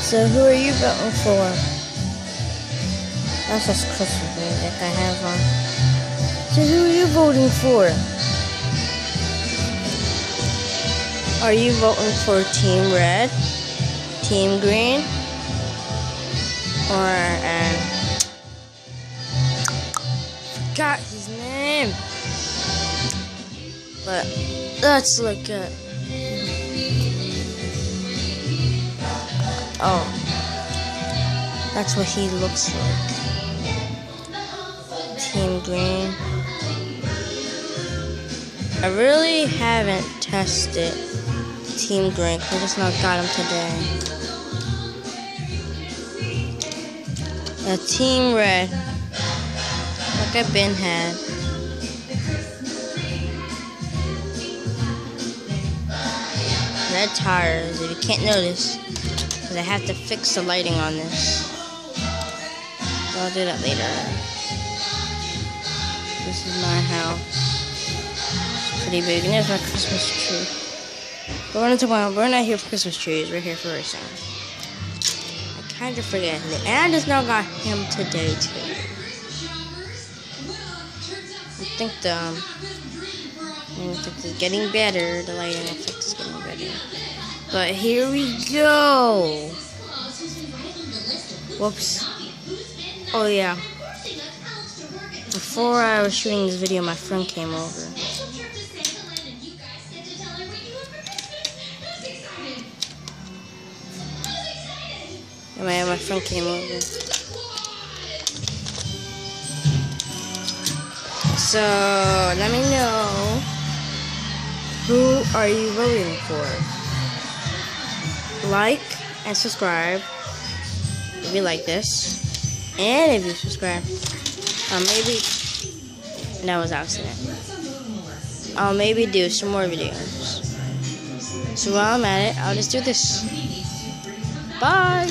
So who are you voting for? That's just Christmas music I have on. So who are you voting for? Are you voting for Team Red, Team Green, or forgot his name? But let's look at. Oh, that's what he looks like. Team Green. I really haven't tested Team Green because I just now got him today. Team Red, like I've been had. Red tires, if you can't notice, because I have to fix the lighting on this. So I'll do that later. This is my house. It's pretty big, and there's my Christmas tree. But we're not here for Christmas trees, we're here for racing. I kind of forget. And I just now got him today, too. I think it's getting better. The lighting effect is getting better. But here we go. Whoops. Oh yeah. Before I was shooting this video, my friend came over. My friend came over. So let me know, who are you voting for? Like and subscribe if you like this, and if you subscribe, maybe that was an accident. I'll maybe do some more videos. So while I'm at it, I'll just do this. Bye.